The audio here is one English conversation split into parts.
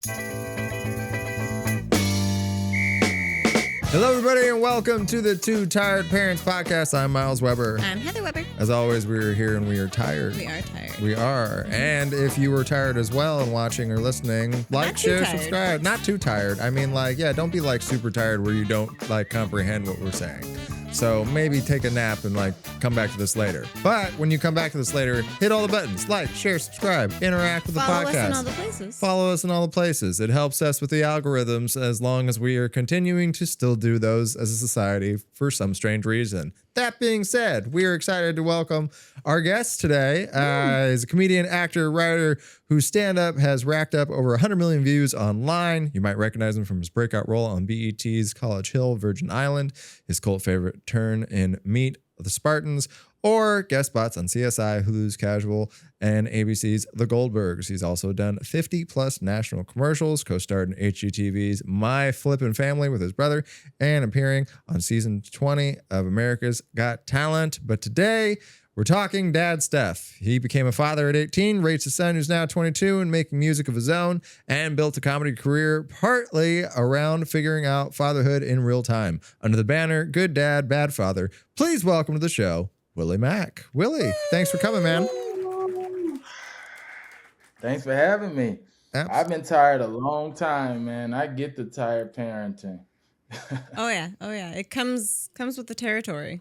Hello, everybody, and welcome to the Two Tired Parents Podcast. I'm Miles Weber. I'm Heather Weber. As always, we're here and we are tired. We are tired. We are. And if you were tired as well and watching or listening, like, share, subscribe. Not too tired. I mean, like, yeah, don't be like super tired where you don't like comprehend what we're saying. So maybe take a nap and like come back to this later. But when you come back to this later, hit all the buttons, like, share, subscribe, interact with the podcast. Follow us in all the places. Follow us in all the places. It helps us with the algorithms as long as we are continuing to still do those as a society for some strange reason. That being said, we are excited to welcome our guest today. He's a comedian, actor, writer whose stand-up has racked up over 100 million views online. You might recognize him from his breakout role on BET's College Hill, Virgin Island, his cult favorite turn in Meet the Spartans, or guest spots on CSI, Hulu's Casual, and ABC's The Goldbergs. He's also done 50-plus national commercials, co-starred in HGTV's My Flippin' Family with his brother, and appearing on season 20 of America's Got Talent. But today, we're talking dad stuff. He became a father at 18, raised a son who's now 22 and making music of his own, and built a comedy career partly around figuring out fatherhood in real time. Under the banner, Good Dad, Bad Father, please welcome to the show, Willie Macc. Willie, thanks for coming, man. Thanks for having me. Absolutely. I've been tired a long time, man. I get the tired parenting. Oh yeah. It comes with the territory.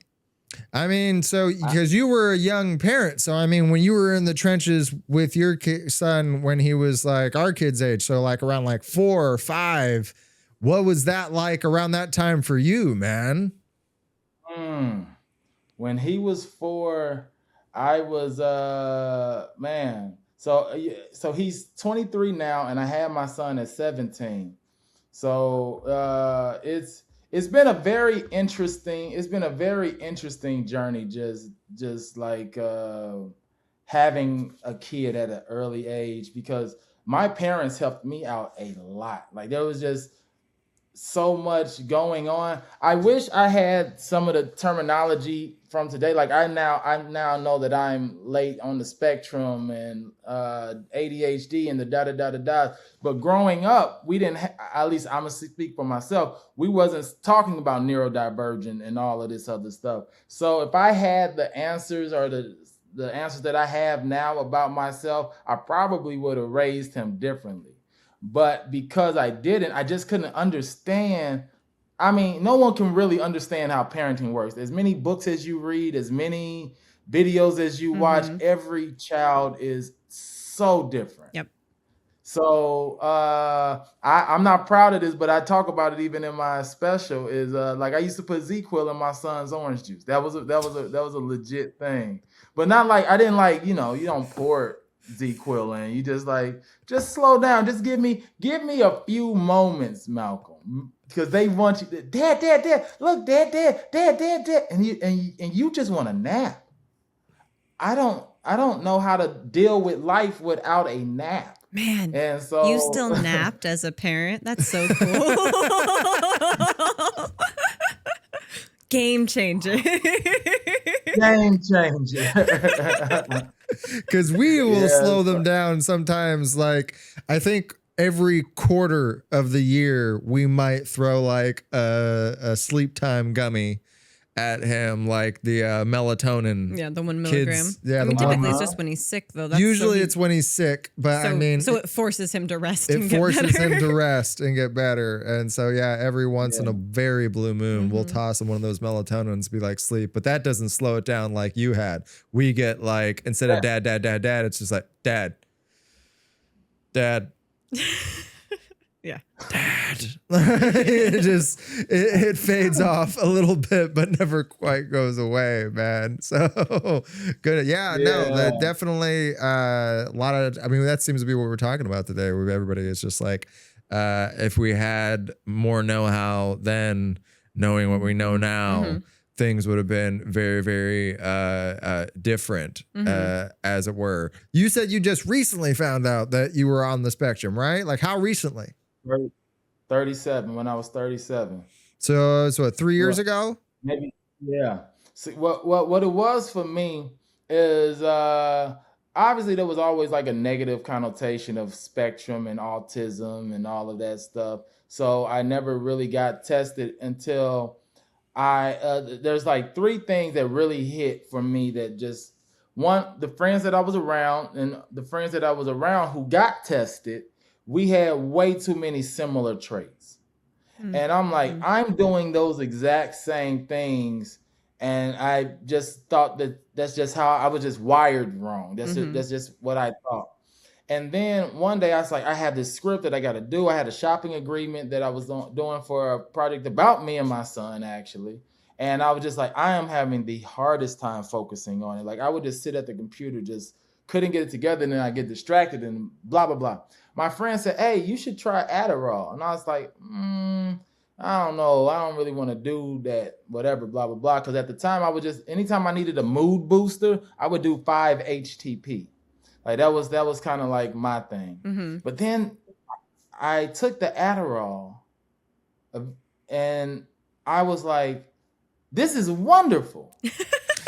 I mean, so because you were a young parent, so I mean, when you were in the trenches with your son when he was like our kid's age, so like around like 4 or 5, what was that like around that time for you, man? When he was 4, I was man. So he's 23 now, and I had my son at 17. So it's been a very interesting journey, just like having a kid at an early age, because my parents helped me out a lot. Like, there was just so much going on. I wish I had some of the terminology from today. Like, I now know that I'm late on the spectrum and ADHD and the da. But growing up, we didn't. At least I'm gonna speak for myself. We wasn't talking about neurodivergent and all of this other stuff. So if I had the answers or the answers that I have now about myself, I probably would have raised him differently. But because I didn't, I just couldn't understand. I mean, no one can really understand how parenting works. As many books as you read, as many videos as you watch, every child is so different. Yep. So I'm not proud of this, but I talk about it even in my special. Is like, I used to put ZQuil in my son's orange juice. That was a legit thing. But not like, I didn't like, you don't pour ZQuil in. You just slow down. Just give me a few moments, Malcolm, because they want you. Dad, look, Dad, and you just want to nap. I don't know how to deal with life without a nap. Man, and so you still napped as a parent. That's so cool. Game changer. Game changer. Because we will slow them down sometimes. Like, I think every quarter of the year we might throw like a sleep time gummy at him, like the melatonin. Yeah, the 1 milligram. Yeah, typically it's just when he's sick, though. Usually it's when he's sick, but so it forces him to rest. It forces him to rest and get better. And so every once in a very blue moon, we'll toss him one of those melatonins, be like, sleep. But that doesn't slow it down like you had. We get like, instead of dad, it's just like dad. Yeah. Dad. it fades off a little bit, but never quite goes away, man. So good. No, that definitely a lot of, I mean, that seems to be what we're talking about today, where everybody is just like, if we had more know-how then, knowing what we know now, things would have been very, very different, as it were. You said you just recently found out that you were on the spectrum, right? Like, how recently? 37, when I was 37. So it's what, 3 years ago? Maybe, yeah. See, what it was for me is obviously there was always like a negative connotation of spectrum and autism and all of that stuff. So I never really got tested until there's like three things that really hit for me that just one, the friends that I was around and the friends that I was around who got tested, we had way too many similar traits. And I'm like, I'm doing those exact same things. And I just thought that that's just how I was just wired wrong. That's just what I thought. And then one day I was like, I had this script that I got to do. I had a shopping agreement that I was doing for a project about me and my son, actually. And I was just like, I am having the hardest time focusing on it. Like I would just sit at the computer, just couldn't get it together. And then I get distracted and blah, blah, blah. My friend said, hey, you should try Adderall. And I was like, I don't know. I don't really want to do that, whatever, blah, blah, blah. Because at the time I would just, anytime I needed a mood booster, I would do 5-HTP. Like that was kind of like my thing. But then I took the Adderall and I was like, this is wonderful.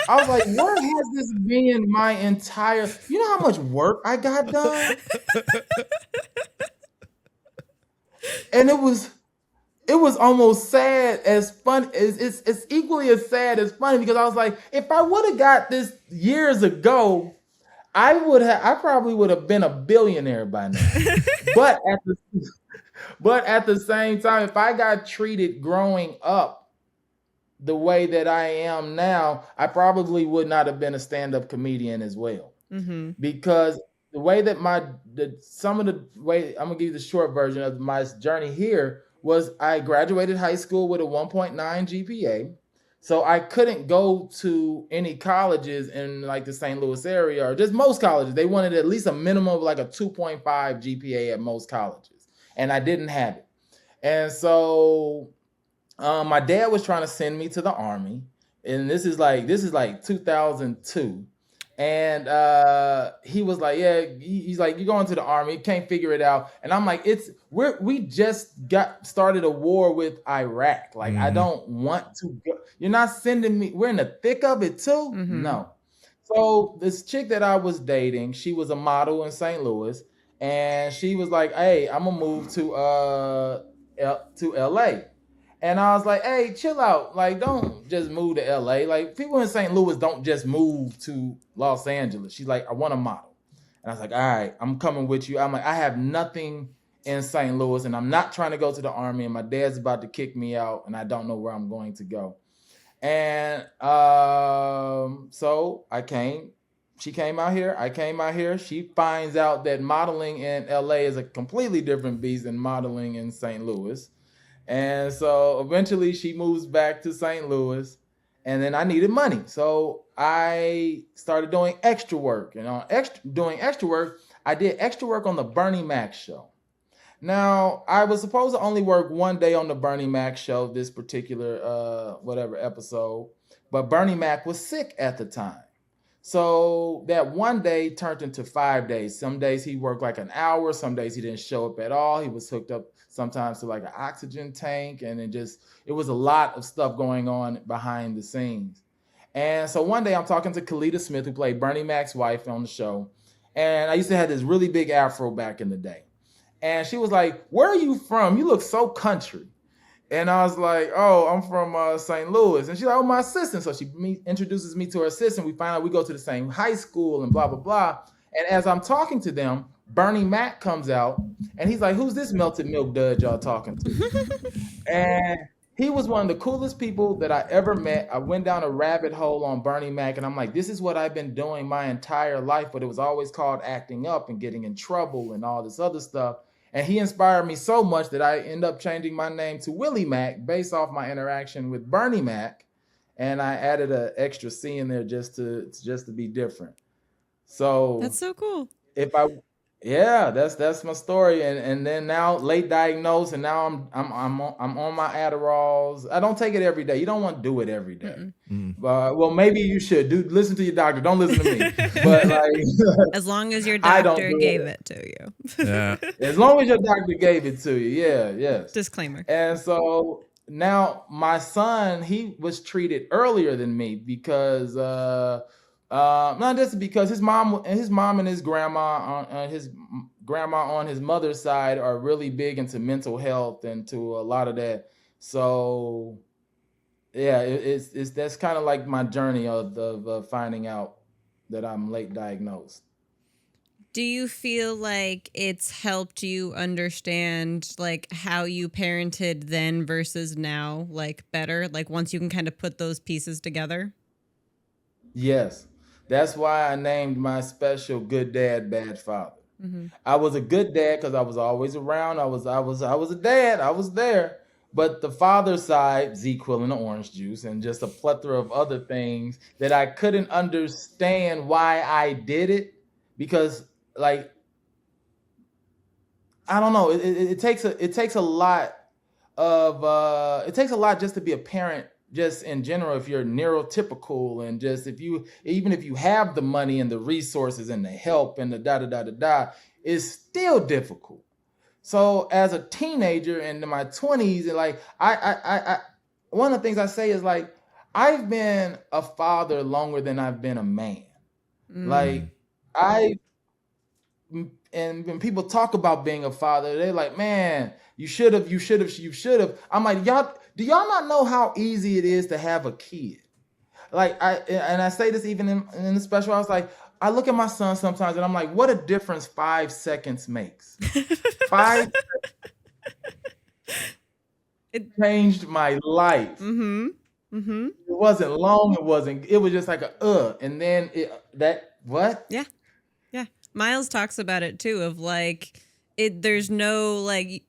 I was like, where has this been my entire, you know how much work I got done? And it was almost sad as fun. It's equally as sad as funny because I was like, if I would have got this years ago, I probably would have been a billionaire by now. but at the same time, if I got treated growing up the way that I am now, I probably would not have been a stand-up comedian as well. Because the way that I'm gonna give you the short version of my journey here was I graduated high school with a 1.9 GPA. So I couldn't go to any colleges in like the St. Louis area or just most colleges. They wanted at least a minimum of like a 2.5 GPA at most colleges. And I didn't have it. And so my dad was trying to send me to the Army. And this is like 2002. And he was like, yeah, he's like, you're going to the Army, can't figure it out. And I'm like, we just started a war with Iraq. Like, I don't want to go. You're not sending me, we're in the thick of it too? No. So this chick that I was dating, she was a model in St. Louis. And she was like, hey, I'm gonna move to LA. And I was like, hey, chill out. Like, don't just move to LA. Like, people in St. Louis don't just move to Los Angeles. She's like, I want a model. And I was like, all right, I'm coming with you. I'm like, I have nothing in St. Louis and I'm not trying to go to the Army and my dad's about to kick me out and I don't know where I'm going to go. And so I came. She came out here. I came out here. She finds out that modeling in LA is a completely different beast than modeling in St. Louis. And so eventually she moves back to St. Louis and then I needed money. So I started doing extra work. And doing extra work, I did extra work on the Bernie Macc show. Now, I was supposed to only work one day on the Bernie Macc show, this particular episode, but Bernie Macc was sick at the time. So that one day turned into 5 days. Some days he worked like an hour. Some days he didn't show up at all. He was hooked up sometimes to like an oxygen tank. And it was a lot of stuff going on behind the scenes. And so one day I'm talking to Kalita Smith, who played Bernie Mac's wife on the show. And I used to have this really big afro back in the day. And she was like, where are you from? You look so country. And I was like, oh, I'm from St. Louis. And she's like, oh, my assistant. So she introduces me to her assistant. We find out we go to the same high school and blah, blah, blah. And as I'm talking to them, Bernie Macc comes out and he's like, who's this melted milk dud y'all talking to? And he was one of the coolest people that I ever met. I went down a rabbit hole on Bernie Macc and I'm like, this is what I've been doing my entire life. But it was always called acting up and getting in trouble and all this other stuff. And he inspired me so much that I ended up changing my name to Willie Macc based off my interaction with Bernie Macc. And I added an extra C in there just to be different. So that's so cool. That's my story. And then now late diagnosed and now I'm on my Adderalls. I don't take it every day. You don't want to do it every day. Well, maybe you should listen to your doctor. Don't listen to me. But like, as long as your doctor gave it to you. Yeah. As long as your doctor gave it to you. Yeah. Yes. Disclaimer. And so now my son, he was treated earlier than me because Not just because his mom and his grandma on his mother's side are really big into mental health and to a lot of that. So yeah, it's that's kind of like my journey of finding out that I'm late diagnosed. Do you feel like it's helped you understand like how you parented then versus now, like better? Like once you can kind of put those pieces together? Yes, that's why I named my special "Good Dad, Bad Father." Mm-hmm. I was a good dad because I was always around. I was a dad. I was there. But the father side, ZQuil and the orange juice, and just a plethora of other things that I couldn't understand why I did it because, like, I don't know. It takes a lot of it takes a lot just to be a parent, just in general. If you're neurotypical and just even if you have the money and the resources and the help and the da da da da da, it's still difficult. So as a teenager and in my 20s, and like I one of the things I say is like I've been a father longer than I've been a man. Like I and when people talk about being a father, they're like, man, you should have, you should have, you should have. I'm like, do y'all not know how easy it is to have a kid? Like I say this even in the special, I was like, I look at my son sometimes and I'm like, what a difference 5 seconds makes. Five It changed my life. Mm-hmm. Mm-hmm. It wasn't long, it was just like and then what? Yeah. Yeah. Miles talks about it too, of like there's no like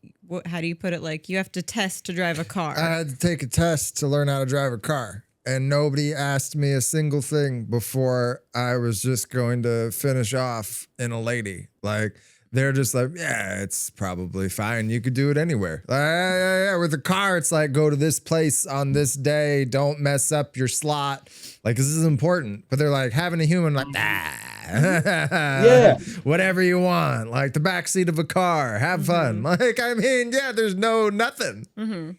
how do you put it? Like you have to test to drive a car. I had to take a test to learn how to drive a car, and nobody asked me a single thing before I was just going to finish off in a lady. Like they're just like, yeah, it's probably fine. You could do it anywhere. Yeah. With a car, it's like, go to this place on this day. Don't mess up your slot. Like, this is important. But they're like, having a human, like, Yeah. whatever you want. Like the backseat of a car. Have fun. Like, I mean, yeah, there's nothing. Mm-hmm.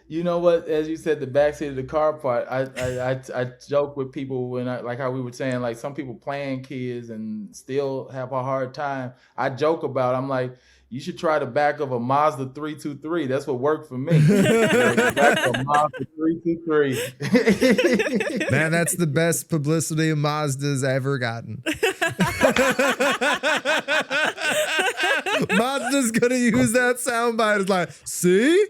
You know what? As you said, the backseat of the car part. I joke with people when like how we were saying, like some people playing kids and still have a hard time. I joke about. I'm like, you should try the back of a Mazda 323. That's what worked for me. The back of a Mazda 323. Man, that's the best publicity a Mazda's ever gotten. Mazda's gonna use that soundbite. It's like, see?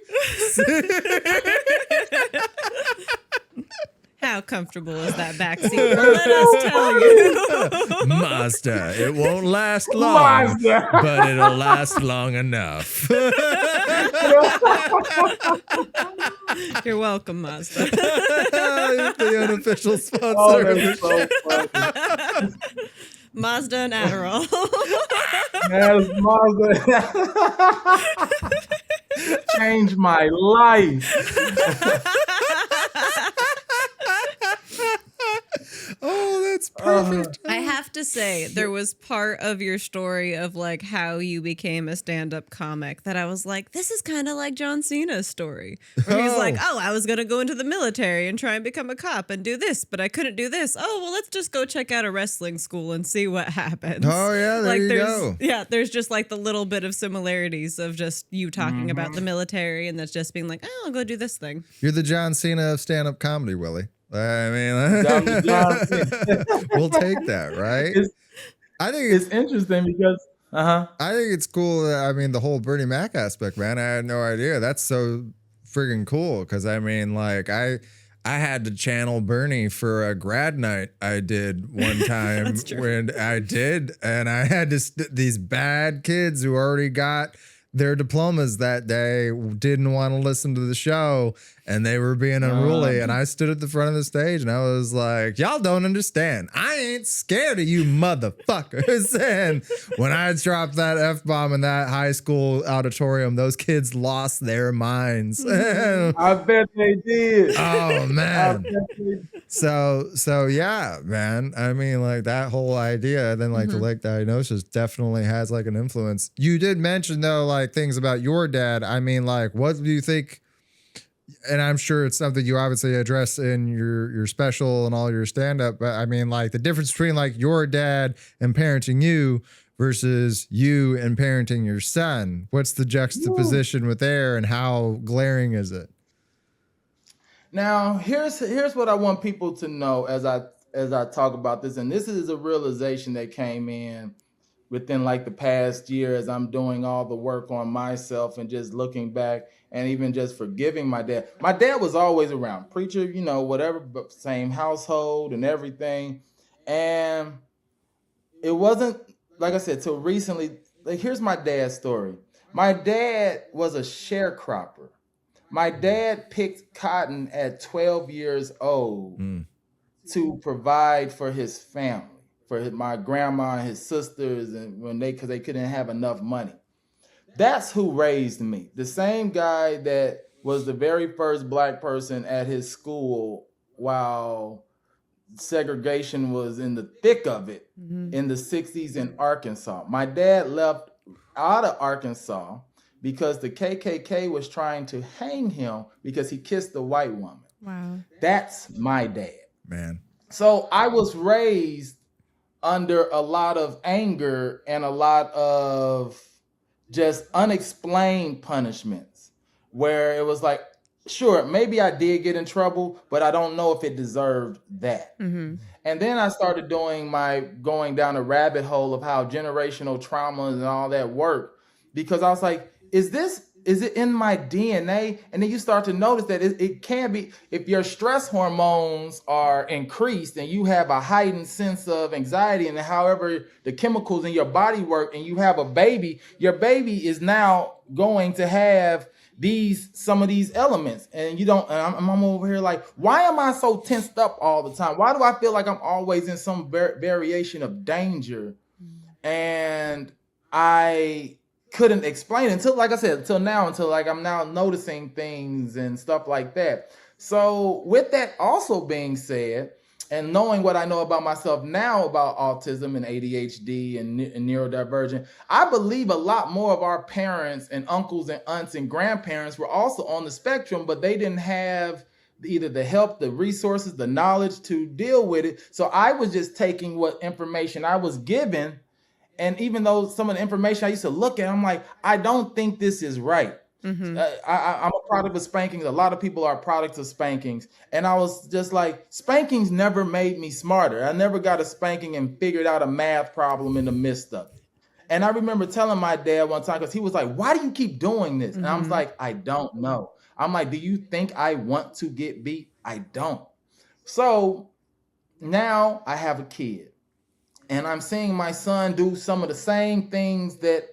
How comfortable is that backseat? Well, let us tell you. Mazda, it won't last long, Mazda. but it'll last long enough. You're welcome, Mazda. The unofficial sponsor Oh, of the that's show. so funny. Mazda and Adderall. Yes, Mazda. Changed my life. Oh, that's perfect. I have to say, there was part of your story of like how you became a stand-up comic that I was like, this is kind of like John Cena's story. Where he's like, oh, I was going to go into the military and try and become a cop and do this, but I couldn't do this. Oh, well, let's just go check out a wrestling school and see what happens. Oh, yeah, there you go. Yeah, there's just like the little bit of similarities of just you talking about the military and that's just being like, oh, I'll go do this thing. You're the John Cena of stand-up comedy, Willie. I mean, we'll take that, right? I think It's interesting because I think it's cool. I mean, the whole Bernie Mac aspect, man. I had no idea. That's so friggin' cool. Because I mean, like, I had to channel Bernie for a grad night I did one time when I did, and I had to these bad kids who already got their diplomas that day didn't want to listen to the show, and they were being unruly. And I stood at the front of the stage and I was like, y'all don't understand. I ain't scared of you motherfuckers. And when I dropped that F-bomb in that high school auditorium, those kids lost their minds. I bet they did. Oh man. I bet they did. So yeah, man. I mean, like that whole idea, then like the late diagnosis definitely has like an influence. You did mention though, like things about your dad. I mean, like, what do you think And I'm sure it's something you obviously address in your special and all your stand up. But I mean, like the difference between like your dad and parenting you versus you and parenting your son. What's the juxtaposition with there, and how glaring is it? Now, here's what I want people to know as I talk about this, and this is a realization that came in within like the past year as I'm doing all the work on myself and just looking back and even just forgiving my dad. My dad was always around, preacher, whatever, but same household and everything. And it wasn't, like I said, till recently. Like, here's my dad's story. My dad was a sharecropper. My dad picked cotton at 12 years old to provide for his family, for my grandma and his sisters, and because they couldn't have enough money. That's who raised me. The same guy that was the very first black person at his school while segregation was in the thick of it in the 60s in Arkansas. My dad left out of Arkansas because the KKK was trying to hang him because he kissed a white woman. Wow. That's my dad. Man. So I was raised under a lot of anger and a lot of just unexplained punishments, where it was like, sure, maybe I did get in trouble, but I don't know if it deserved that. And then I started going down a rabbit hole of how generational traumas and all that work, because I was like, is it in my DNA? And then you start to notice that it can be, if your stress hormones are increased and you have a heightened sense of anxiety, and however the chemicals in your body work, and you have a baby, your baby is now going to have some of these elements. And I'm over here like, why am I so tensed up all the time? Why do I feel like I'm always in some variation of danger? And I couldn't explain it until, like I said, until like I'm now noticing things and stuff like that. So with that also being said, and knowing what I know about myself now about autism and ADHD and neurodivergent, I believe a lot more of our parents and uncles and aunts and grandparents were also on the spectrum, but they didn't have either the help, the resources, the knowledge to deal with it. So I was just taking what information I was given. And even though some of the information I used to look at, I'm like, I don't think this is right. I'm a product of spankings. A lot of people are products of spankings. And I was just like, spankings never made me smarter. I never got a spanking and figured out a math problem in the midst of it. And I remember telling my dad one time, because he was like, why do you keep doing this? And I was like, I don't know. I'm like, do you think I want to get beat? I don't. So now I have a kid. And I'm seeing my son do some of the same things that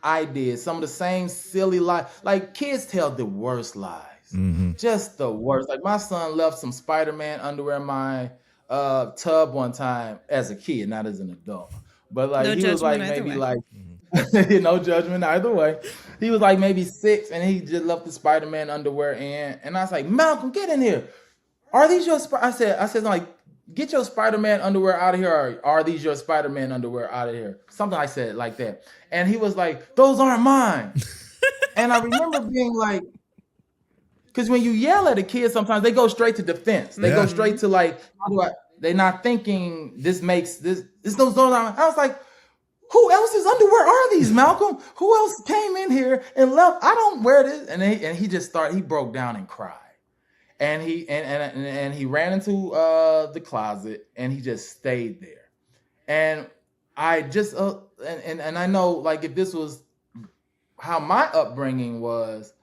I did, some of the same silly lies. Like, kids tell the worst lies, just the worst. Like, my son left some Spider-Man underwear in my tub one time as a kid, not as an adult. But like, No he was like judgment maybe either like, no judgment either way. He was like maybe 6, and he just left the Spider-Man underwear in. And I was like, Malcolm, get in here. Are these your? I said like, get your Spider-Man underwear out of here, or are these your Spider-Man underwear out of here? Something I said like that. And he was like, those aren't mine. And I remember being like, because when you yell at a kid, sometimes they go straight to defense. They go straight to like, they're not thinking this those aren't. I was like, who else's underwear are these, Malcolm? Who else came in here and left? I don't wear this. And he broke down and cried. And he ran into the closet, and he just stayed there. And I just and I know, like, if this was how my upbringing was,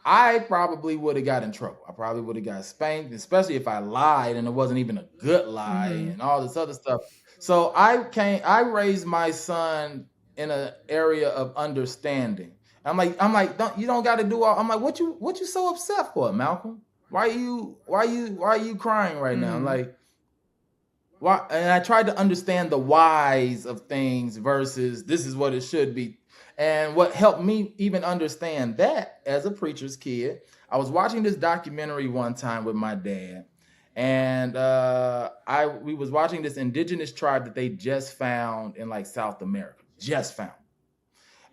I probably would have got in trouble. I probably would have got spanked, especially if I lied and it wasn't even a good lie and all this other stuff. So I raised my son in an area of understanding. I'm like, you don't got to do all. I'm like, what you so upset for, Malcolm? Why are you crying right now? Like, why? And I tried to understand the whys of things versus this is what it should be. And what helped me even understand that as a preacher's kid, I was watching this documentary one time with my dad, and we was watching this indigenous tribe that they just found in like South America, just found.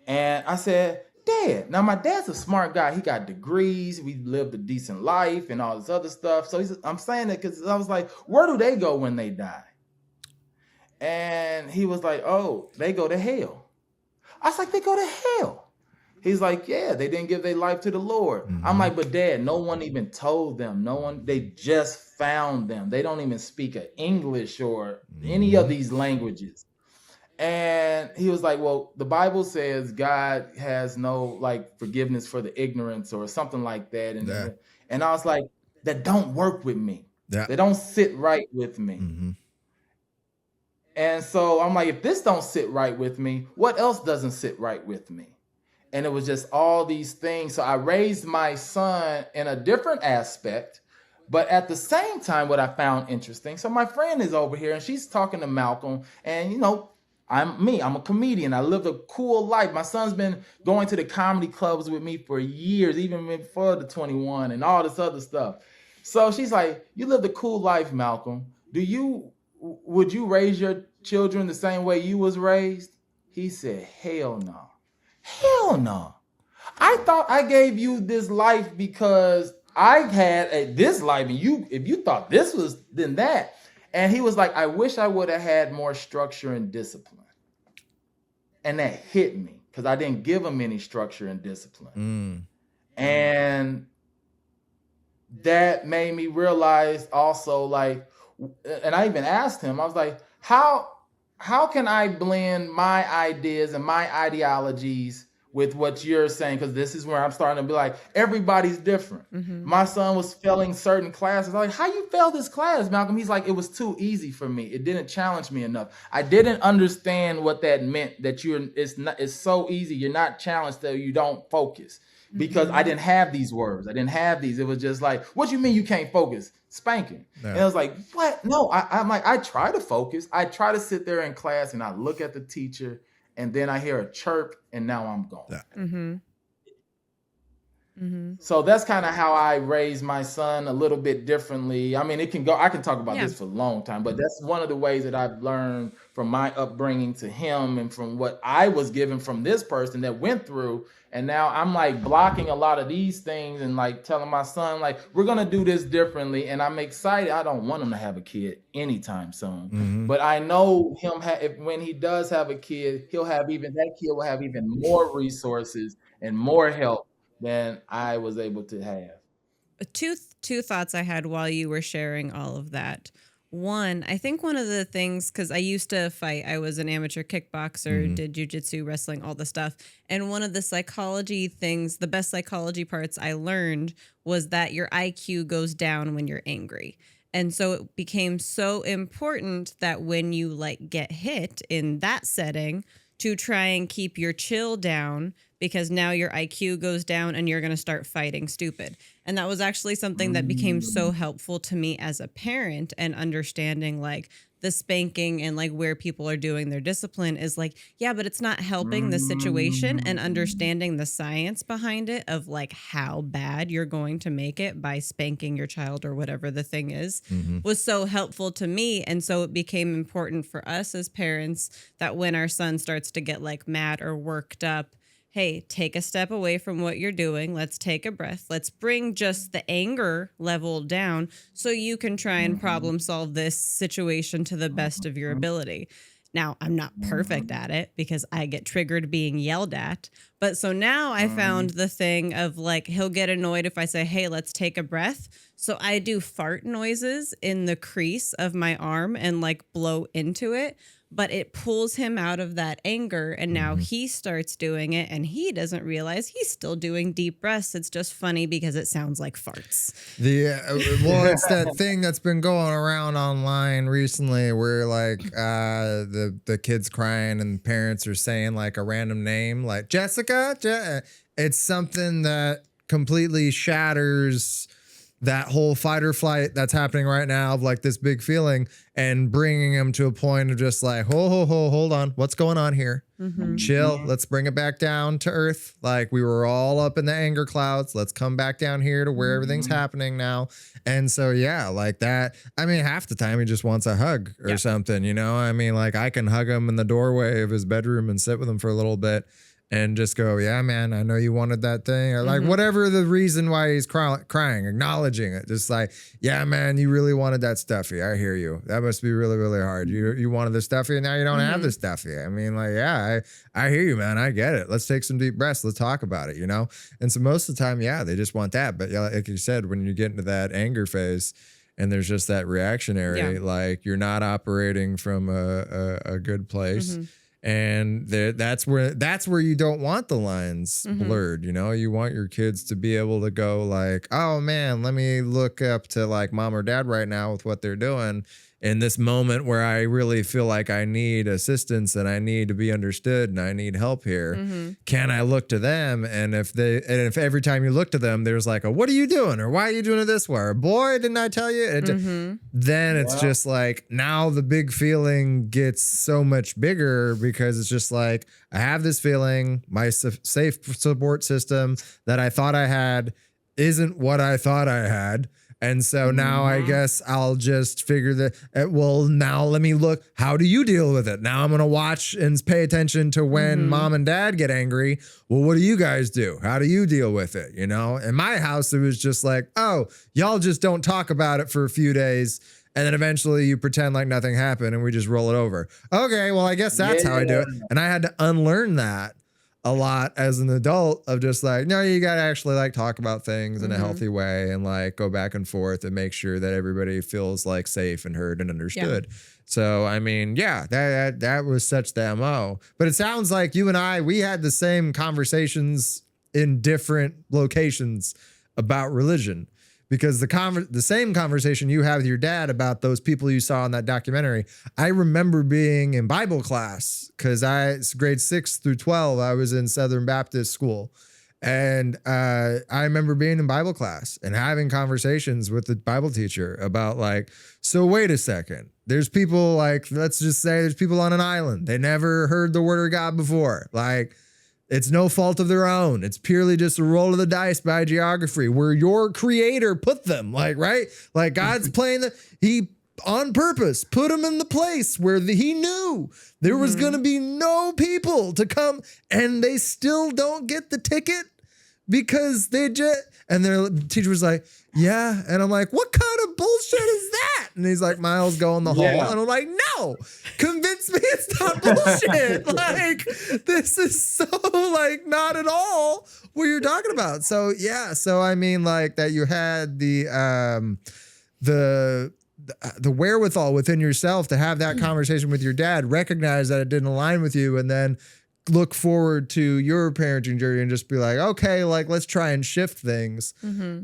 And I said, Dad. Now, my dad's a smart guy. He got degrees. We lived a decent life and all this other stuff. So I'm saying it because I was like, where do they go when they die? And he was like, oh, they go to hell. I was like, they go to hell. He's like, yeah, they didn't give their life to the Lord. I'm like, but Dad, no one even told them. They just found them. They don't even speak English or any of these languages. And he was like, well, the Bible says God has no like forgiveness for the ignorance or something like that. And I was like, that don't work with me. Yeah. They don't sit right with me. And so I'm like, if this don't sit right with me, what else doesn't sit right with me? And it was just all these things. So I raised my son in a different aspect, but at the same time, what I found interesting. So my friend is over here and she's talking to Malcolm, and you know, I'm a comedian. I lived a cool life. My son's been going to the comedy clubs with me for years, even before the 21 and all this other stuff. So she's like, you lived a cool life, Malcolm. Would you raise your children the same way you was raised? He said, hell no. Hell no. I thought I gave you this life because I had this life, and if you thought this was, then that. And he was like, I wish I would have had more structure and discipline. And that hit me because I didn't give him any structure and discipline. And that made me realize also, like, and I even asked him, I was like, how can I blend my ideas and my ideologies with what you're saying? Because this is where I'm starting to be like, everybody's different. My son was failing certain classes. I'm like, how you fail this class, Malcolm? He's like, it was too easy for me. It didn't challenge me enough. I didn't understand what that meant, that it's so easy. You're not challenged, that you don't focus. Because I didn't have these words. I didn't have these. It was just like, what you mean you can't focus? Spanking. Yeah. And I was like, what? No, I'm like, I try to focus. I try to sit there in class and I look at the teacher and then I hear a chirp and now I'm gone. So that's kind of how I raised my son, a little bit differently. I mean, I can talk about this for a long time, but that's one of the ways that I've learned from my upbringing to him and from what I was given from this person that went through. And now I'm like blocking a lot of these things and like telling my son, like, we're going to do this differently. And I'm excited. I don't want him to have a kid anytime soon, but I know when he does have a kid, that kid will have even more resources and more help than I was able to have. Two thoughts I had while you were sharing all of that. One, I think one of the things, because I used to fight, I was an amateur kickboxer, did jujitsu, wrestling, all the stuff. And one of the psychology things, the best psychology parts I learned was that your IQ goes down when you're angry. And so it became so important that when you like get hit in that setting, to try and keep your chill down, because now your IQ goes down and you're going to start fighting stupid. And that was actually something that became so helpful to me as a parent, and understanding like the spanking and like where people are doing their discipline is like, yeah, but it's not helping the situation, and understanding the science behind it of like how bad you're going to make it by spanking your child or whatever the thing is was so helpful to me. And so it became important for us as parents that when our son starts to get like mad or worked up, hey, take a step away from what you're doing. Let's take a breath. Let's bring just the anger level down so you can try and problem solve this situation to the best of your ability. Now, I'm not perfect at it because I get triggered being yelled at. But so now I found the thing of like, he'll get annoyed if I say, hey, let's take a breath. So I do fart noises in the crease of my arm and like blow into it. But it pulls him out of that anger, and now he starts doing it, and he doesn't realize he's still doing deep breaths. It's just funny because it sounds like farts. It's that thing that's been going around online recently where like the kids crying and parents are saying like a random name like Jessica. It's something that completely shatters that whole fight or flight that's happening right now of like this big feeling, and bringing them to a point of just like, hold on. What's going on here? Chill. Let's bring it back down to earth. Like we were all up in the anger clouds. Let's come back down here to where everything's happening now. And so, yeah, like that. I mean, half the time he just wants a hug or something, you know? I mean, like I can hug him in the doorway of his bedroom and sit with him for a little bit. and just go, yeah, man, I know you wanted that thing, or like whatever the reason why he's crying, acknowledging it, just like, yeah, man, you really wanted that stuffy. I hear you. That must be really, really hard. You wanted the stuffy, and now you don't have the stuffy. I mean, like, yeah, I hear you, man. I get it. Let's take some deep breaths. Let's talk about it, you know? And so most of the time, yeah, they just want that. But yeah, like you said, when you get into that anger phase, and there's just that reactionary, like you're not operating from a good place. And that's where you don't want the lines blurred. You know, you want your kids to be able to go like, oh man, let me look up to like mom or dad right now with what they're doing in this moment where I really feel like I need assistance and I need to be understood and I need help here. Can I look to them? And if every time you look to them, there's like what are you doing? Or why are you doing it this way? Or boy, didn't I tell you? Then it's just like, now the big feeling gets so much bigger because it's just like, I have this feeling, my safe support system that I thought I had isn't what I thought I had. And so now I guess I'll just figure that, well, now let me look, how do you deal with it? Now I'm going to watch and pay attention to when mom and dad get angry. Well, what do you guys do? How do you deal with it? You know, in my house, it was just like, oh, y'all just don't talk about it for a few days. And then eventually you pretend like nothing happened and we just roll it over. Okay, well, I guess that's how I do it. And I had to unlearn that a lot as an adult of just like, no, you got to actually like talk about things in a healthy way and like go back and forth and make sure that everybody feels like safe and heard and understood. So, I mean, yeah, that was such the MO. But it sounds like you and we had the same conversations in different locations about religion. Because the same conversation you have with your dad about those people you saw in that documentary, I remember being in Bible class because grade 6 through 12, I was in Southern Baptist school. And I remember being in Bible class and having conversations with the Bible teacher about like, so wait a second, there's people like, let's just say there's people on an island. They never heard the word of God before. Like, it's no fault of their own. It's purely just a roll of the dice by geography where your creator put them, like, right? Like God's playing he on purpose put them in the place where he knew there was going to be no people to come, and they still don't get the ticket because and their teacher was like, yeah. And I'm like, what kind of bullshit is that? And he's like, Miles, go in the hall. And I'm like, no, convince me it's not bullshit. Like, this is so like not at all what you're talking about. So yeah. So I mean, like that you had the wherewithal within yourself to have that conversation with your dad, recognize that it didn't align with you, and then look forward to your parenting journey and just be like, okay, like let's try and shift things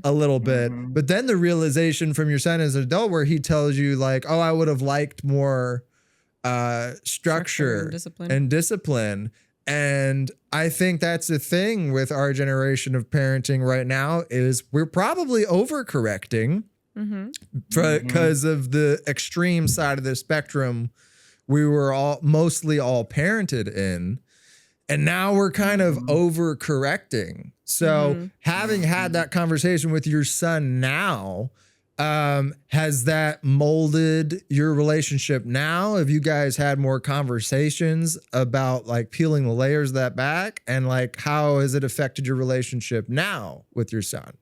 a little bit. But then the realization from your son as an adult where he tells you like, oh, I would have liked more structure and discipline. And I think that's the thing with our generation of parenting right now is we're probably overcorrecting because of the extreme side of the spectrum we were mostly all parented in. And now we're kind of overcorrecting. So having had that conversation with your son now, has that molded your relationship now? Have you guys had more conversations about like peeling the layers of that back? And like, how has it affected your relationship now with your son?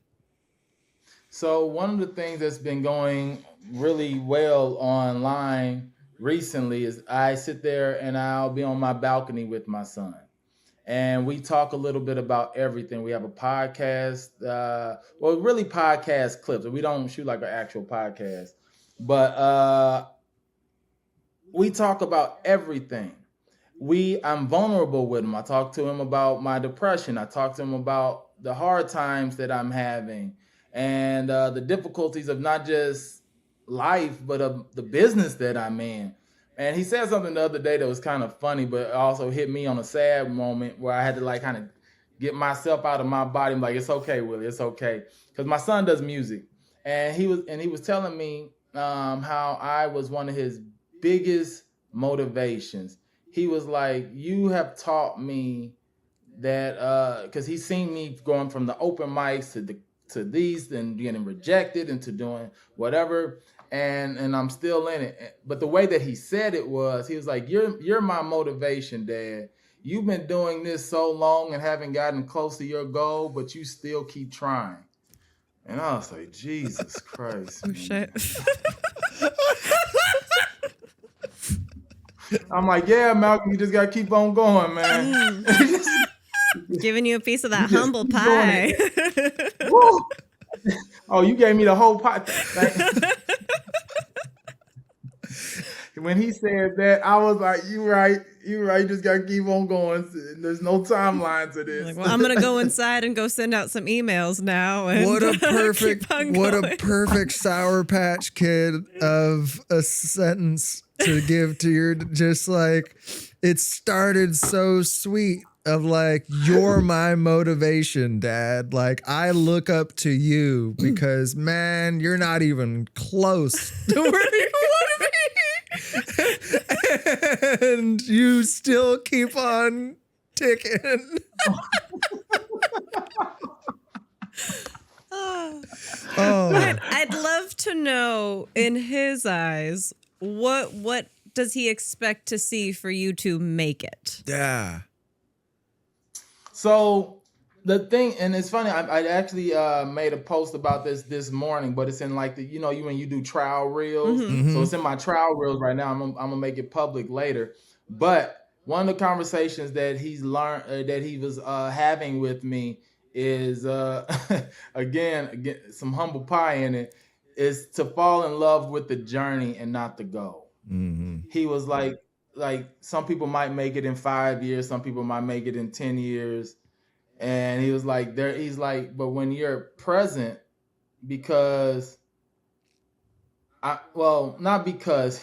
So one of the things that's been going really well online recently is I sit there and I'll be on my balcony with my son. And we talk a little bit about everything. We have a podcast, really podcast clips. We don't shoot like an actual podcast, but we talk about everything. I'm vulnerable with him. I talk to him about my depression. I talk to him about the hard times that I'm having and the difficulties of not just life, but of the business that I'm in. And he said something the other day that was kind of funny, but also hit me on a sad moment where I had to like kind of get myself out of my body. I'm like, it's okay, Willie, it's okay. Because my son does music. And he was telling me how I was one of his biggest motivations. He was like, you have taught me that, because he's seen me going from the open mics to these and getting rejected and to doing whatever. And I'm still in it. But the way that he said it was, he was like, you're my motivation, Dad. you've been doing this so long and haven't gotten close to your goal, but you still keep trying. And I was like, Jesus Christ. Oh, shit. I'm like, yeah, Malcolm, you just got to keep on going, man. Giving you a piece of that just humble keep doing pie. Woo! Oh, you gave me the whole pie. When he said that, I was like, you right. You just got to keep on going. There's no timeline to this. Like, well, I'm going to go inside and go send out some emails now. And What a keep perfect Sour Patch Kid of a sentence to give to your, just like, it started so sweet of like, you're my motivation, Dad. Like, I look up to you because, man, you're not even close to where you want to be. And you still keep on ticking. Oh. Oh. I'd love to know, in his eyes, what does he expect to see for you to make it? Yeah. So the thing, and it's funny, I actually made a post about this morning, but it's in like the, when you do trial reels. Mm-hmm. So it's in my trial reels right now. I'm gonna make it public later. But one of the conversations that he's learned, that he was having with me is again, some humble pie in it, is to fall in love with the journey and not the goal. Mm-hmm. He was like some people might make it in 5 years, some people might make it in 10 years. And he was like, but when you're present, because not because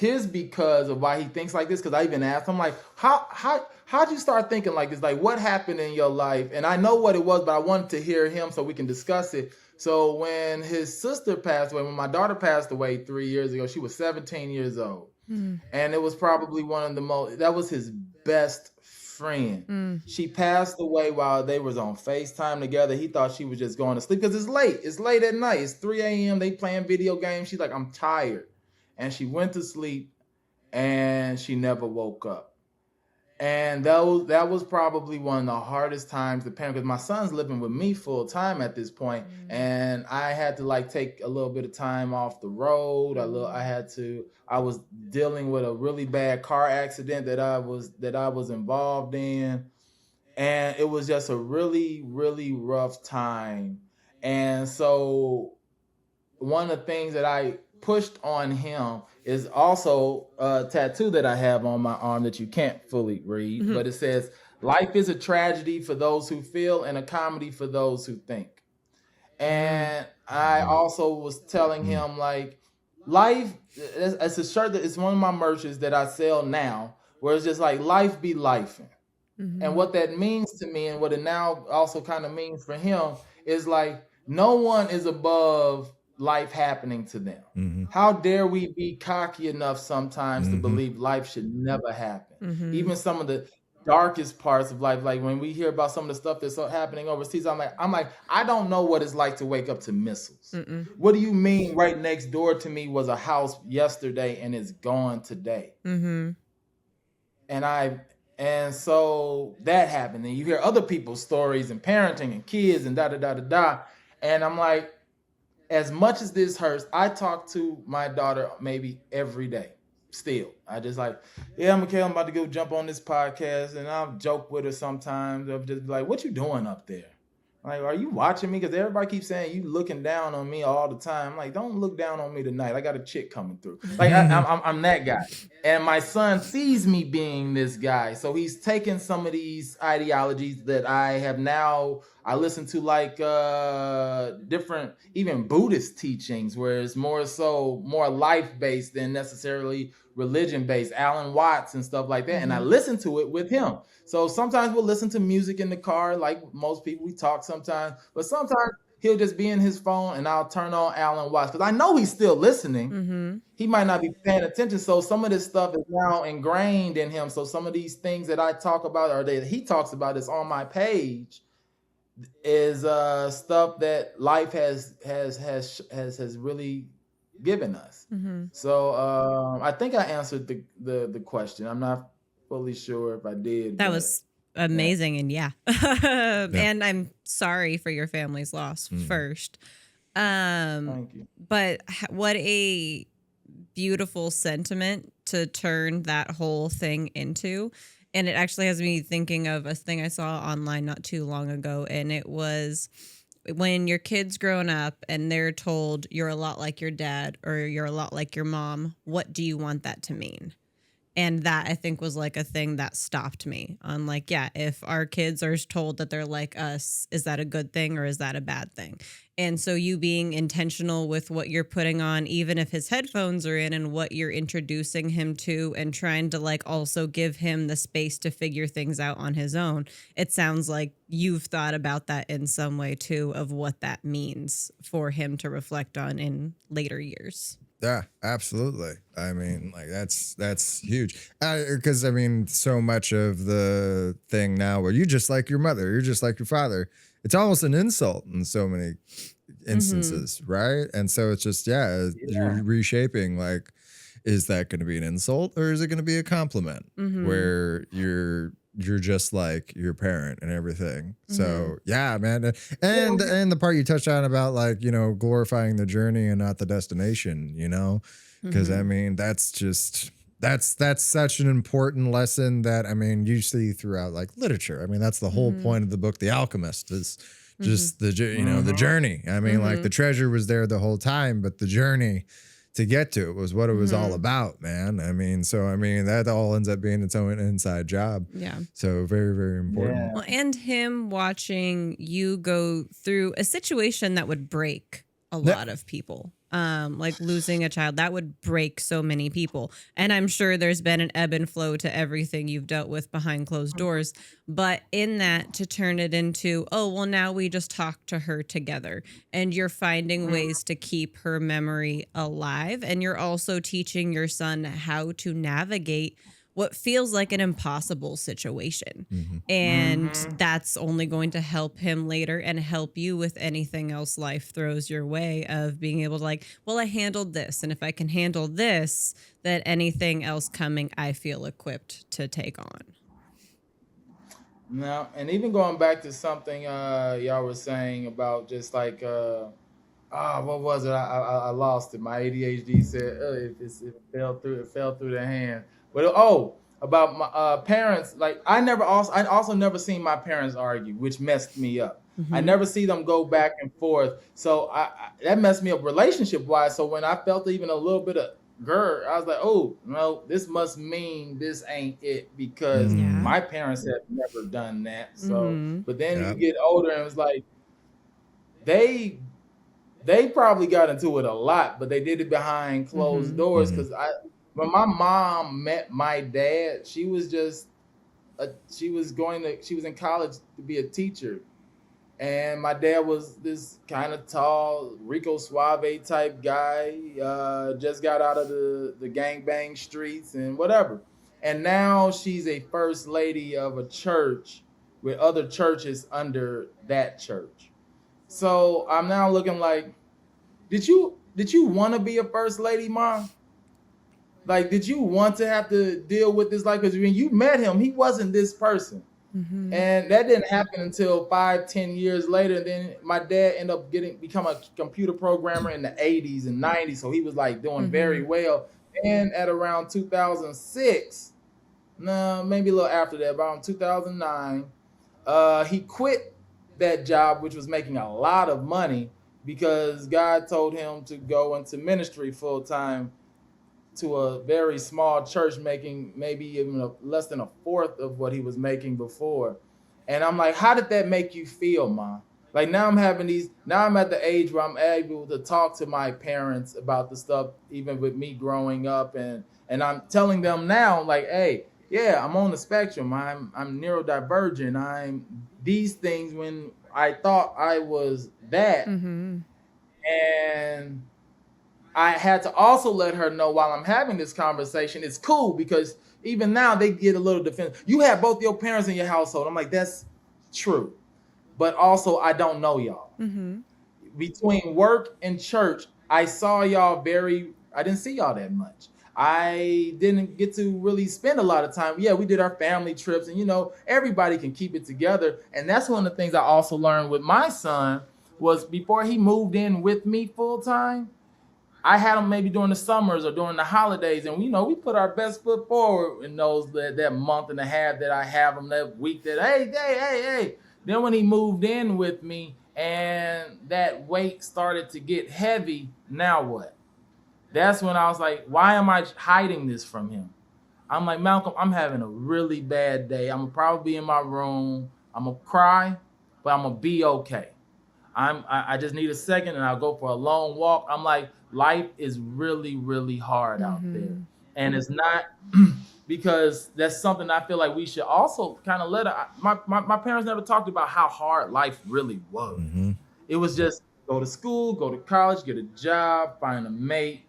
of why he thinks like this, because I even asked him, like, how'd you start thinking like this? Like, what happened in your life? And I know what it was, but I wanted to hear him so we can discuss it. So when his sister passed away, when my daughter passed away 3 years ago, she was 17 years old. Mm. And it was probably that was his best friend. Mm. She passed away while they was on FaceTime together. He thought she was just going to sleep because it's late at night. It's 3 a.m. They playing video games. She's like, I'm tired. And she went to sleep and she never woke up. And that was probably one of the hardest times to parent, because my son's living with me full time at this point, and I had to like take a little bit of time off the road. I was dealing with a really bad car accident that I was involved in, and it was just a really, really rough time. And so one of the things that I pushed on him is also a tattoo that I have on my arm that you can't fully read, but it says, life is a tragedy for those who feel and a comedy for those who think. And I also was telling him, like, life, it's a shirt that it's one of my merches that I sell now, where it's just like, life be lifing. And what that means to me, and what it now also kind of means for him, is like, no one is above life happening to them. How dare we be cocky enough sometimes to believe life should never happen? Even some of the darkest parts of life, like when we hear about some of the stuff that's happening overseas, I'm like, I don't know what it's like to wake up to missiles. What do you mean right next door to me was a house yesterday and it's gone today? And so that happened. And you hear other people's stories and parenting and kids and da-da-da-da-da. And I'm like, as much as this hurts, I talk to my daughter maybe every day still. I just like, yeah, Mikhail, I'm about to go jump on this podcast. And I'll joke with her sometimes. I'll just be like, what you doing up there? Like, are you watching me? Because everybody keeps saying you looking down on me all the time. I'm like, don't look down on me tonight. I got a chick coming through. Like, I'm that guy. And my son sees me being this guy. So he's taken some of these ideologies that I have now, I listen to like different, even Buddhist teachings, where it's more life-based than necessarily religion-based, Alan Watts and stuff like that. And I listen to it with him. So sometimes we'll listen to music in the car, like most people, we talk sometimes, but sometimes he'll just be in his phone and I'll turn on Alan Watts because I know he's still listening. He might not be paying attention. So some of this stuff is now ingrained in him. So some of these things that I talk about or that he talks about is on my page is stuff that life has really given us. So I think I answered the question. I'm not fully sure if I did. That was amazing. And yeah. And I'm sorry for your family's loss first. Thank you. But what a beautiful sentiment to turn that whole thing into. And it actually has me thinking of a thing I saw online not too long ago. And it was when your kid's grown up and they're told you're a lot like your dad or you're a lot like your mom, what do you want that to mean? And that I think was like a thing that stopped me on like, yeah, if our kids are told that they're like us, is that a good thing or is that a bad thing? And so you being intentional with what you're putting on, even if his headphones are in and what you're introducing him to and trying to like also give him the space to figure things out on his own. It sounds like you've thought about that in some way too, of what that means for him to reflect on in later years. Yeah, absolutely. I mean, like that's huge. Because I mean, so much of the thing now where you just like your mother, you're just like your father. It's almost an insult in so many instances, right? And so it's just you're reshaping. Like, is that going to be an insult or is it going to be a compliment? Where you're just like your parent and everything. So yeah, man. And the part you touched on about like, you know, glorifying the journey and not the destination, you know, because I mean, that's such an important lesson that, I mean, you see throughout like literature. I mean, that's the whole point of the book, The Alchemist, is just the, you know, the journey. I mean, like the treasure was there the whole time, but the journey to get to it was what it was all about, man. I mean, so, I mean, that all ends up being its own inside job. Yeah. So very, very important. Yeah. Well, and him watching you go through a situation that would break a lot of people. Like losing a child, that would break so many people. And I'm sure there's been an ebb and flow to everything you've dealt with behind closed doors. But in that, to turn it into, oh, well, now we just talk to her together. And you're finding ways to keep her memory alive. And you're also teaching your son how to navigate what feels like an impossible situation. And that's only going to help him later and help you with anything else life throws your way, of being able to like, well, I handled this. And if I can handle this, then anything else coming, I feel equipped to take on. Now, and even going back to something y'all were saying about just like what was it? I lost it. My ADHD said it fell through the hand. But about my parents, like I also never seen my parents argue, which messed me up. I never see them go back and forth. So I that messed me up relationship wise. So when I felt even a little bit of grr, I was like, oh no, this must mean this ain't it, because my parents have never done that. So but then you get older and it's like they probably got into it a lot, but they did it behind closed doors. Because when my mom met my dad, she was in college to be a teacher. And my dad was this kind of tall, Rico Suave type guy, just got out of the gangbang streets and whatever. And now she's a first lady of a church with other churches under that church. So I'm now looking like, did you want to be a first lady, Mom? Like, did you want to have to deal with this? Like, because when you met him, he wasn't this person. And that didn't happen until 5-10 years later. And then my dad ended up become a computer programmer in the 80s and 90s. So he was like doing very well. And at around 2006, no, maybe a little after that, around 2009, he quit that job, which was making a lot of money, because God told him to go into ministry full time to a very small church, making maybe even less than a fourth of what he was making before. And I'm like, how did that make you feel, Mom? Like now I'm at the age where I'm able to talk to my parents about the stuff, even with me growing up, and I'm telling them now, like, hey, yeah, I'm on the spectrum. I'm neurodivergent. I'm these things when I thought I was that. And I had to also let her know while I'm having this conversation, it's cool, because even now they get a little defensive. You have both your parents in your household. I'm like, that's true. But also, I don't know y'all. Between work and church, I saw y'all I didn't see y'all that much. I didn't get to really spend a lot of time. Yeah, we did our family trips, and everybody can keep it together. And that's one of the things I also learned with my son was before he moved in with me full time, I had him maybe during the summers or during the holidays, and we put our best foot forward in that month and a half that I have him, that week that hey. Then when he moved in with me and that weight started to get heavy, now what? That's when I was like, why am I hiding this from him? I'm like, Malcolm, I'm having a really bad day. I'm gonna probably be in my room. I'm gonna cry, but I'm gonna be okay. I just need a second and I'll go for a long walk. I'm like, life is really, really hard out there. And it's not because that's something I feel like we should also kind of my parents never talked about how hard life really was. It was just go to school, go to college, get a job, find a mate,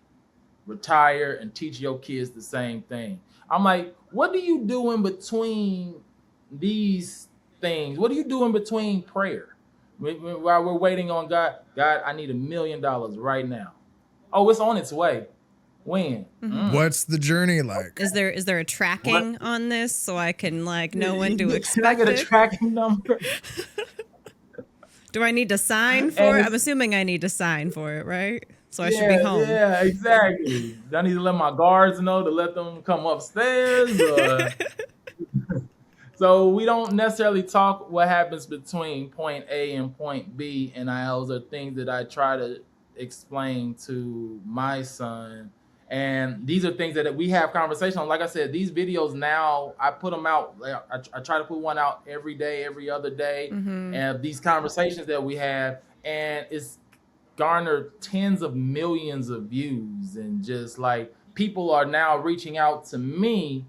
retire, and teach your kids the same thing. I'm like, what do you do in between these things? What do you do in between prayer? While we're waiting on God, I need $1 million right now. Oh, it's on its way. When? What's the journey like? Is there a tracking on this so I can know when to expect Can I get a it? tracking number? Do I need to sign for it? I'm assuming I need to sign for it, right? So I should be home. Yeah, exactly. Do I need to let my guards know to let them come upstairs? So we don't necessarily talk what happens between point A and point B, and those are things that I try to explain to my son. And these are things that we have conversation on. Like I said, these videos now, I put them out. I try to put one out every day, every other day. And these conversations that we have, and it's garnered tens of millions of views. And just people are now reaching out to me,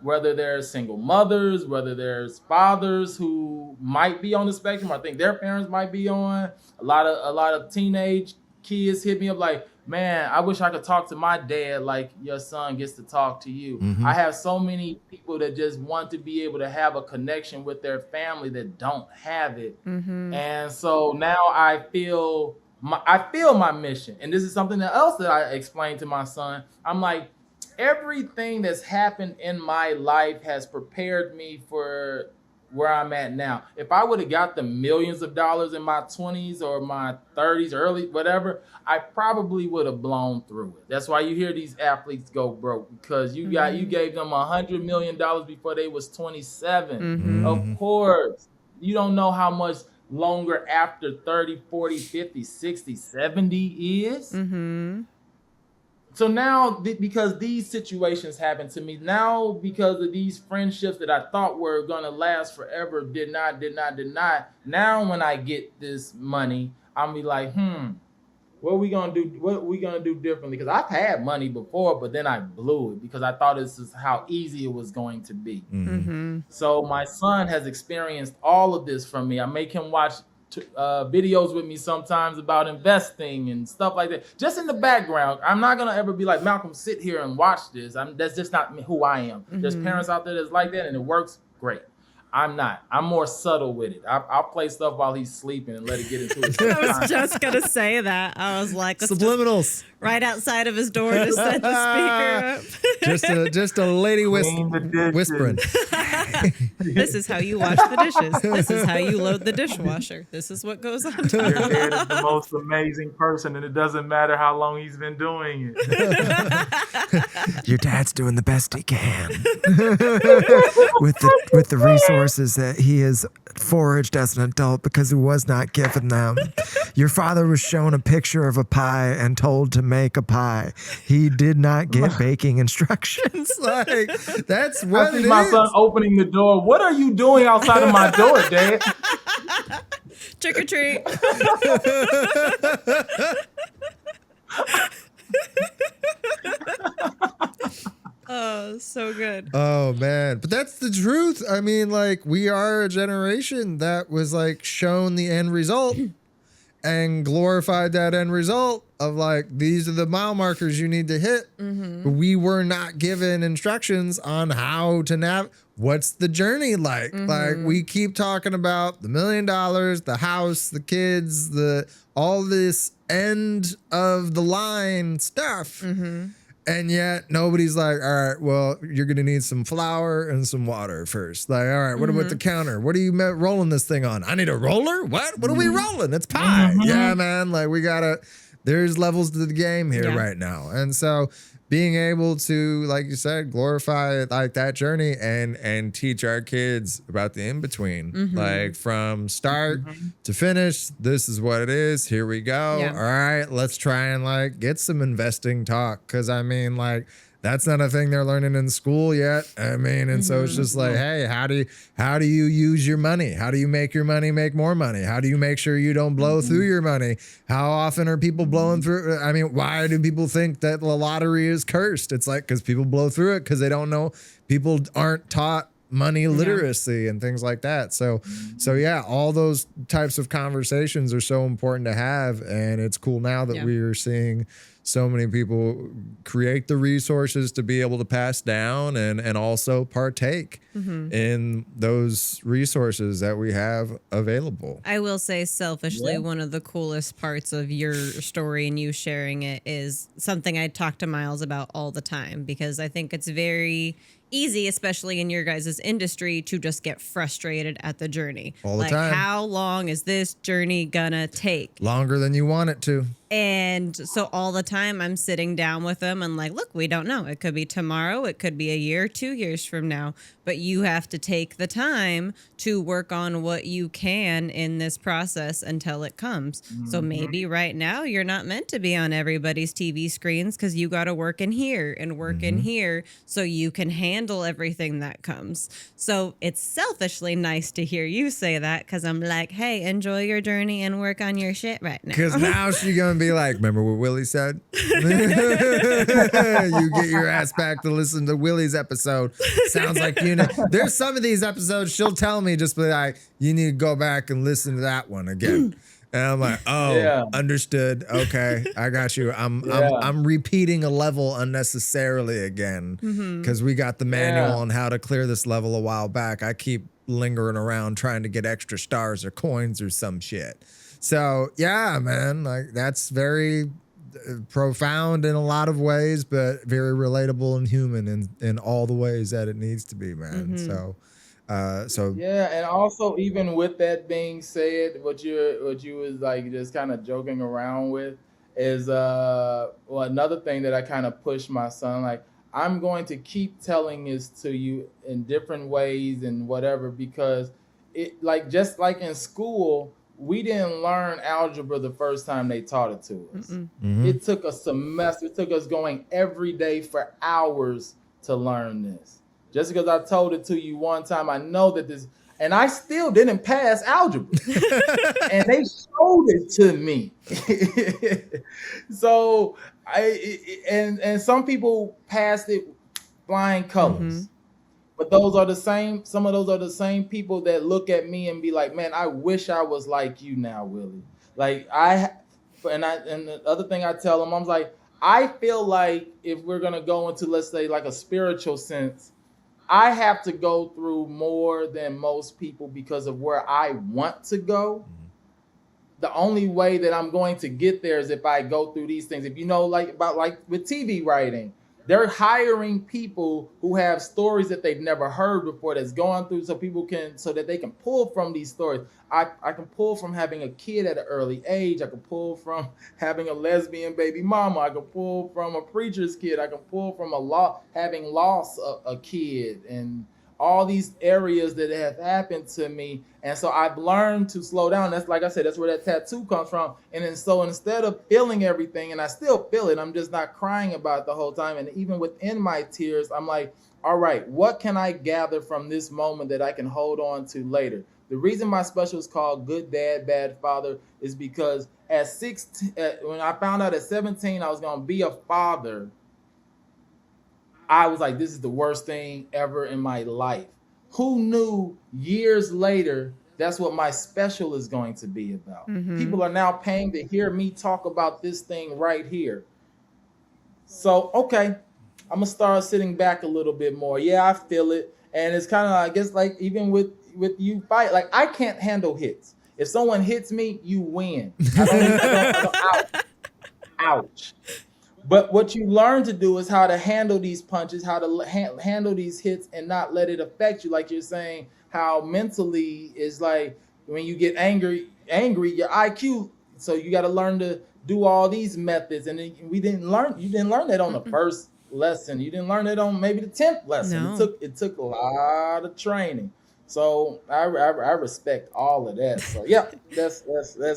whether they're single mothers, whether there's fathers who might be on the spectrum, I think their parents might be on. A lot of teenage kids hit me up like, man, I wish I could talk to my dad like your son gets to talk to you. I have so many people that just want to be able to have a connection with their family that don't have it. And so now I feel my mission. And this is something else that I explained to my son. I'm like, everything that's happened in my life has prepared me for where I'm at now. If I would have got the millions of dollars in my 20s or my 30s, early, whatever, I probably would have blown through it. That's why you hear these athletes go broke, because you gave them $100 million before they was 27. Of course, you don't know how much longer after 30, 40, 50, 60, 70 is. So now, because these situations happened to me, now because of these friendships that I thought were going to last forever, did not. Now when I get this money, I'll be like, what are we going to do? What are we going to do differently? Because I've had money before, but then I blew it because I thought this is how easy it was going to be. So my son has experienced all of this from me. I make him watch videos with me sometimes about investing and stuff like that, just in the background. I'm not gonna ever be like, Malcolm, sit here and watch this. That's just not who I am. There's parents out there that's like that and it works great. I'm not. I'm more subtle with it. I'll play stuff while he's sleeping and let it get into his I was just gonna say that. I was like, Subliminals. Right outside of his door to set the speaker up. just a lady whispering. This is how you wash the dishes. This is how you load the dishwasher. This is what goes on. Your dad is the most amazing person, and it doesn't matter how long he's been doing it. Your dad's doing the best he can with the resources that he has foraged as an adult because he was not given them. Your father was shown a picture of a pie and told to make a pie. He did not get baking instructions. That's what I see my son opening the door. What are you doing outside of my door, Dad? Trick or treat. Oh, so good. Oh man, but that's the truth. I mean, we are a generation that was shown the end result and glorified that end result of these are the mile markers you need to hit. But we were not given instructions on how to what's the journey like. We keep talking about the $1 million, the house, the kids, all this end of the line stuff. And yet nobody's like, all right, well, you're going to need some flour and some water first. Like, all right, what about the counter? What are you rolling this thing on? I need a roller? What are we rolling? It's pie. Yeah, man. Like there's levels to the game here right now. And so being able to, like you said, glorify like that journey and teach our kids about the in-between, like from start to finish, this is what it is. Here we go. Yeah. All right, let's try and like get some investing talk. Cause I mean, like, that's not a thing they're learning in school yet. I mean, and so it's just like, hey, how do you use your money? How do you make your money make more money? How do you make sure you don't blow through your money? How often are people blowing through? I mean, why do people think that the lottery is cursed? It's like, because people blow through it because they don't know. People aren't taught money literacy and things like that. So yeah, all those types of conversations are so important to have. And it's cool now that we are seeing so many people create the resources to be able to pass down and also partake in those resources that we have available. I will say selfishly, one of the coolest parts of your story and you sharing it is something I talk to Miles about all the time, because I think it's very easy, especially in your guys' industry, to just get frustrated at the journey. All the time. How long is this journey gonna take? Longer than you want it to. And so all the time I'm sitting down with them and like, look, we don't know. It could be tomorrow. It could be a year, 2 years from now. But you have to take the time to work on what you can in this process until it comes. So maybe right now you're not meant to be on everybody's TV screens because you got to work in here and work in here so you can handle everything that comes. So it's selfishly nice to hear you say that, because I'm like, hey, enjoy your journey and work on your shit right now. Because now she's going to be like, remember what Willie said? You get your ass back to listen to Willie's episode. Sounds like you know. There's some of these episodes she'll tell me, just be like, you need to go back and listen to that one again. And I'm like, oh, understood. Okay, I got you. I'm repeating a level unnecessarily again because we got the manual on how to clear this level a while back. I keep lingering around trying to get extra stars or coins or some shit. So yeah, man, like that's very profound in a lot of ways, but very relatable and human in all the ways that it needs to be, man. So yeah, and also even with that being said, what you was like just kind of joking around with is well, another thing that I kind of push my son, like, I'm going to keep telling this to you in different ways and whatever, because it, like, just like in school, we didn't learn algebra the first time they taught it to us. It took a semester. It took us going every day for hours to learn this. Just because I told it to you one time, I know that this, and I still didn't pass algebra. And they showed it to me. So and some people passed it flying colors. But those are the same, some of those are the same people that look at me and be like, man, I wish I was like you now, Willie. Like and the other thing I tell them, I'm like, I feel like if we're going to go into, let's say, like a spiritual sense, I have to go through more than most people because of where I want to go. The only way that I'm going to get there is if I go through these things. If you know, like with TV writing, they're hiring people who have stories that they've never heard before that's going through, so that they can pull from these stories. I can pull from having a kid at an early age. I can pull from having a lesbian baby mama. I can pull from a preacher's kid. I can pull from having lost a kid, and all these areas that have happened to me. And so I've learned to slow down. That's, like I said, that's where that tattoo comes from. And then so instead of feeling everything, and I still feel it, I'm just not crying about it the whole time. And even within my tears, I'm like, all right, what can I gather from this moment that I can hold on to later? The reason my special is called Good Dad, Bad Father is because at 16, when I found out at 17 I was going to be a father, I was like, this is the worst thing ever in my life. Who knew years later that's what my special is going to be about? People are now paying to hear me talk about this thing right here. So, okay, I'm going to start sitting back a little bit more. Yeah, I feel it. And it's kind of, I guess, like even with you fight, like I can't handle hits. If someone hits me, you win. I don't, ouch. But what you learn to do is how to handle these punches, how to handle these hits, and not let it affect you. Like you're saying, how mentally is like when you get angry, your IQ. So you got to learn to do all these methods, and then you didn't learn that on the first lesson. You didn't learn it on maybe the 10th lesson. No. It took a lot of training. So I respect all of that. So yeah, that's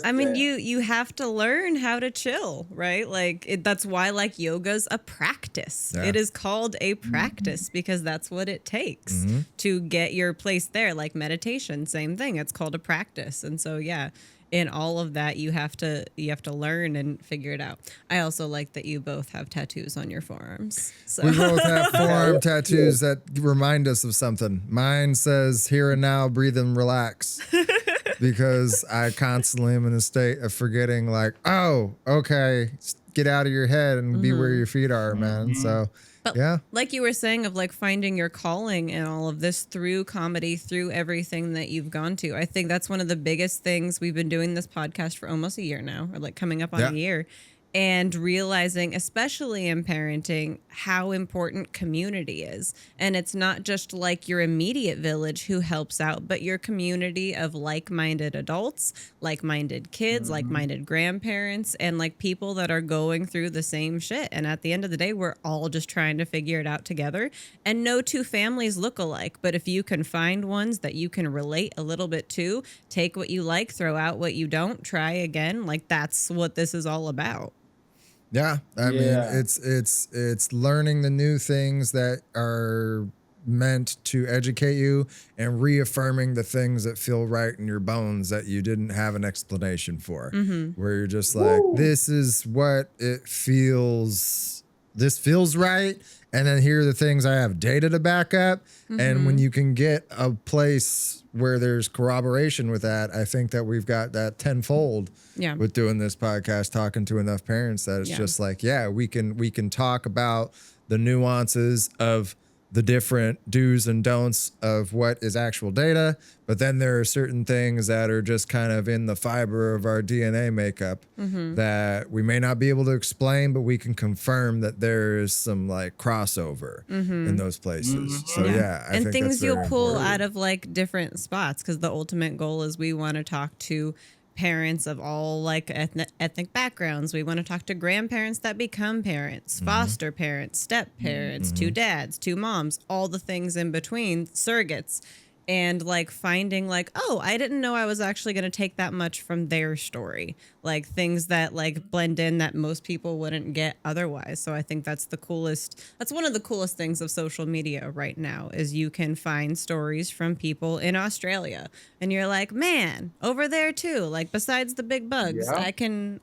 I mean, that. you have to learn how to chill, right? Like that's why like yoga's a practice. Yeah. It is called a practice because that's what it takes to get your place there. Like meditation, same thing. It's called a practice. And so yeah, in all of that you have to learn and figure it out. I also like that you both have tattoos on your forearms. So We both have forearm tattoos that remind us of something. Mine says here and now, breathe and relax. Because I constantly am in a state of forgetting, like, oh, okay, get out of your head and be where your feet are, man. So, But yeah. like you were saying of like finding your calling and all of this through comedy, through everything that you've gone to. I think that's one of the biggest things. We've been doing this podcast for almost a year now, or like coming up on a year. And realizing, especially in parenting, how important community is. And it's not just like your immediate village who helps out, but your community of like-minded adults, like-minded kids, like-minded grandparents, and like people that are going through the same shit. And at the end of the day, we're all just trying to figure it out together. And no two families look alike. But if you can find ones that you can relate a little bit to, take what you like, throw out what you don't, try again. Like that's what this is all about. Yeah, I mean, it's learning the new things that are meant to educate you and reaffirming the things that feel right in your bones that you didn't have an explanation for. Where you're just like, this is what it feels. This feels right. And then here are the things I have data to back up. And when you can get a place where there's corroboration with that, I think that we've got that tenfold with doing this podcast, talking to enough parents that it's just like, yeah, we can talk about the nuances of the different do's and don'ts of what is actual data. But then there are certain things that are just kind of in the fiber of our DNA makeup that we may not be able to explain, but we can confirm that there's some like crossover in those places. So yeah, I and think things that's you'll very pull important. out of like different spots, because the ultimate goal is we want to talk to parents of all like ethnic backgrounds. We want to talk to grandparents that become parents, foster parents, step parents, two dads, two moms, all the things in between, surrogates. And like finding like, oh, I didn't know I was actually going to take that much from their story, like things that like blend in that most people wouldn't get otherwise. So I think that's one of the coolest things of social media right now is you can find stories from people in Australia and you're like, man, over there too, like besides the big bugs, I can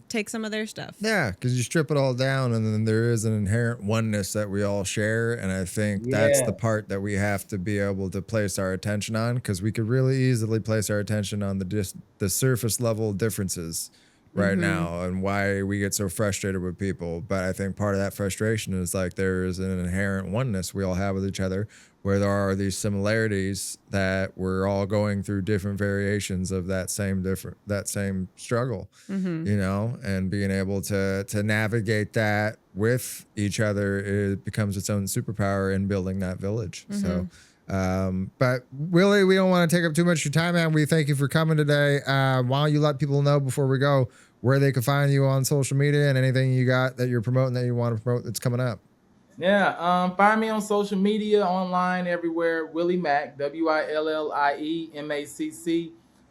take some of their stuff. Yeah, because you strip it all down and then there is an inherent oneness that we all share. And I think that's the part that we have to be able to place our attention on, because we could really easily place our attention on the surface level differences right now and why we get so frustrated with people. But I think part of that frustration is like there is an inherent oneness we all have with each other, where there are these similarities that we're all going through different variations of that same struggle, you know, and being able to navigate that with each other, it becomes its own superpower in building that village. So but Willie, we don't want to take up too much of your time, man. We thank you for coming today. Why don't you let people know before we go where they can find you on social media and anything you got that you're promoting that you want to promote that's coming up? Yeah, find me on social media, online, everywhere. Willie Macc, WILLIEMACC.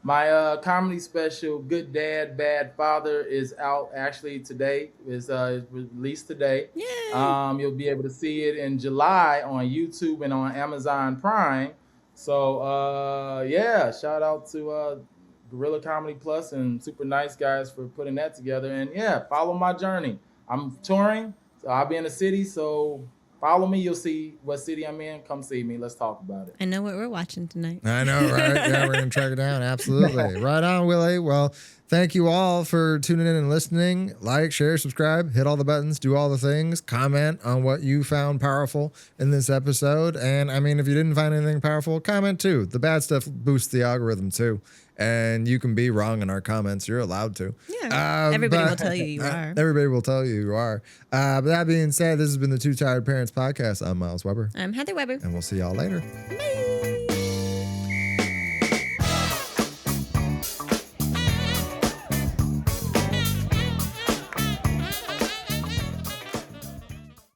My comedy special, Good Dad, Bad Father, is out actually today. It's released today. Yay. You'll be able to see it in July on YouTube and on Amazon Prime. So yeah, shout out to Gorilla Comedy Plus and Super Nice Guys for putting that together. And yeah, follow my journey. I'm touring, so I'll be in the city. So follow me. You'll see what city I'm in. Come see me. Let's talk about it. I know what we're watching tonight. I know, right? Yeah, we're going to track it down. Absolutely. Right on, Willie. Well, Thank you all for tuning in and listening. Like, share, subscribe, hit all the buttons, do all the things, comment on what you found powerful in this episode. And I mean, if you didn't find anything powerful, comment too. The bad stuff boosts the algorithm too. And you can be wrong in our comments. You're allowed to. Yeah. Everybody will tell you are. Everybody will tell you are. But that being said, this has been the Two Tired Parents podcast. I'm Miles Weber. I'm Heather Weber. And we'll see y'all later. Bye.